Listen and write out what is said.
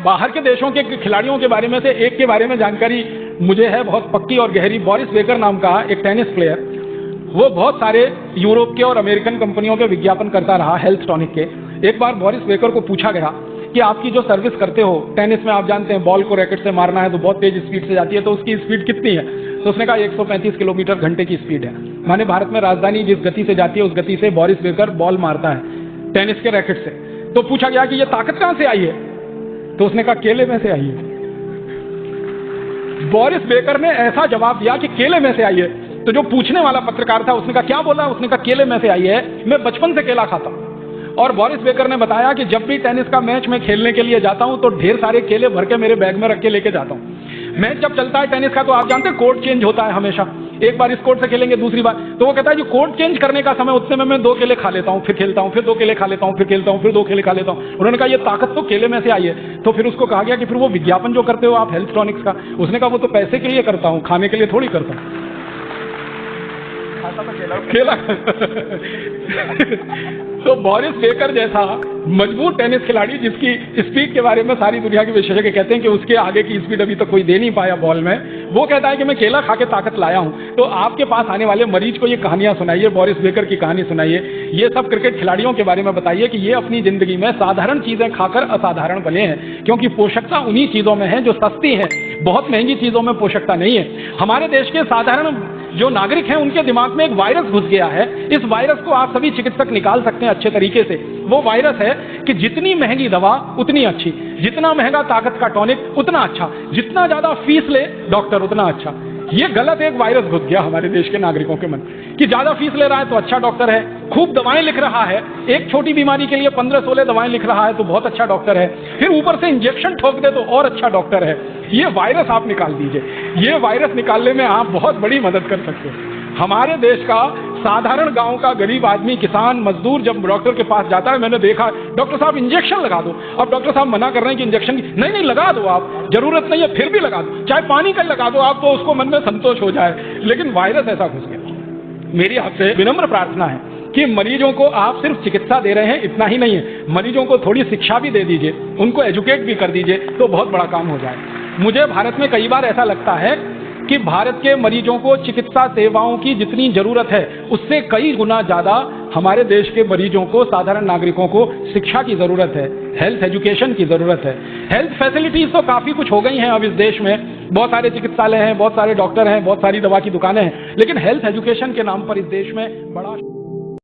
बाहर के देशों के खिलाड़ियों के बारे में से एक के बारे में जानकारी मुझे है बहुत पक्की और गहरी। बोरिस बेकर नाम का एक टेनिस प्लेयर, वो बहुत सारे यूरोप के और अमेरिकन कंपनियों के विज्ञापन करता रहा हेल्थ टॉनिक के। एक बार बोरिस बेकर को पूछा गया कि आपकी जो सर्विस करते हो टेनिस में, आप जानते हैं बॉल को रैकेट से मारना है तो बहुत तेज स्पीड से जाती है, तो उसकी स्पीड कितनी है? तो उसने कहा 135 किलोमीटर घंटे की स्पीड है। माने भारत में राजधानी जिस गति से जाती है उस गति से बोरिस बेकर बॉल मारता है टेनिस के रैकेट से। तो पूछा गया कि ये ताकत कहां से आई है? तो उसने कहा केले में से आई है। बोरिस बेकर ने ऐसा जवाब दिया कि केले में से आई है। तो जो पूछने वाला पत्रकार था उसने कहा क्या बोला? उसने कहा केले में से आई है, मैं बचपन से केला खाता हूं। और बोरिस बेकर ने बताया कि जब भी टेनिस का मैच में खेलने के लिए जाता हूं तो ढेर सारे केले भर के मेरे बैग में रख के लेके जाता हूं। मैच जब चलता है टेनिस का तो आप जानते हैं कोर्ट चेंज होता है हमेशा, एक बार इस कोर्ट से खेलेंगे दूसरी बार, तो वो कहता है कि कोर्ट चेंज करने का समय उतने में मैं 2 केले खा लेता हूं, फिर खेलता हूं, फिर 2 केले खा लेता हूं, फिर खेलता हूं, फिर 2 केले खा लेता हूं। उन्होंने कहा ये ताकत तो केले में से आई है। तो फिर उसको कहा गया कि फिर वो विज्ञापन जो करते हो आप हेल्थ टॉनिक्स का, उसने कहा वो तो पैसे के लिए करता हूं, खाने के लिए थोड़ी करता हूं। केला तो बोरिस बेकर जैसा मजबूत टेनिस खिलाड़ी जिसकी स्पीड के बारे में सारी दुनिया के विशेषज्ञ कहते हैं कि उसके आगे की स्पीड अभी तक कोई दे नहीं पाया बॉल में, वो कहता है कि मैं केला खा के ताकत लाया हूं। तो आपके पास आने वाले मरीज को ये कहानियां सुनाइए, बोरिस बेकर की कहानी सुनाइए, ये सब क्रिकेट खिलाड़ियों के बारे में बताइए कि ये अपनी जिंदगी में साधारण चीजें खाकर असाधारण बने हैं, क्योंकि पोषकता उन्हीं चीजों में है जो सस्ती है, बहुत महंगी चीजों में पोषकता नहीं है। हमारे देश के साधारण जो नागरिक हैं उनके दिमाग में एक वायरस घुस गया है। इस वायरस को आप सभी चिकित्सक निकाल सकते हैं अच्छे तरीके से। वो वायरस है कि जितनी महंगी दवा उतनी अच्छी, जितना महंगा ताकत का टॉनिक उतना अच्छा, जितना ज्यादा फीस ले डॉक्टर उतना अच्छा। ये गलत एक वायरस घुस गया हमारे देश के नागरिकों के मन कि ज्यादा फीस ले रहा है तो अच्छा डॉक्टर है, खूब दवाएं लिख रहा है, एक छोटी बीमारी के लिए 15-16 दवाएं लिख रहा है तो बहुत अच्छा डॉक्टर है, फिर ऊपर से इंजेक्शन ठोक दे तो और अच्छा डॉक्टर है। ये वायरस आप निकाल दीजिए, ये वायरस निकालने में आप बहुत बड़ी मदद कर सकते हैं। हमारे देश का साधारण गांव का गरीब आदमी, किसान, मजदूर जब डॉक्टर के पास जाता है, मैंने देखा डॉक्टर साहब इंजेक्शन लगा दो, अब डॉक्टर साहब मना कर रहे हैं कि इंजेक्शन की नहीं लगा दो, आप जरूरत नहीं है, फिर भी लगा दो, चाहे पानी का लगा दो आप, तो उसको मन में संतोष हो जाए। लेकिन वायरस ऐसा घुस गया। मेरी आपसे विनम्र प्रार्थना है कि मरीजों को आप सिर्फ चिकित्सा दे रहे हैं इतना ही नहीं है, मरीजों को थोड़ी शिक्षा भी दे दीजिए, उनको एजुकेट भी कर दीजिए तो बहुत बड़ा काम हो जाए। मुझे भारत में कई बार ऐसा लगता है कि भारत के मरीजों को चिकित्सा सेवाओं की जितनी जरूरत है उससे कई गुना ज्यादा हमारे देश के मरीजों को, साधारण नागरिकों को शिक्षा की जरूरत है, हेल्थ एजुकेशन की जरूरत है। हेल्थ फैसिलिटीज तो काफी कुछ हो गई हैं अब इस देश में, बहुत सारे चिकित्सालय हैं, बहुत सारे डॉक्टर हैं, बहुत सारी दवा की दुकानें हैं, लेकिन हेल्थ एजुकेशन के नाम पर इस देश में बड़ा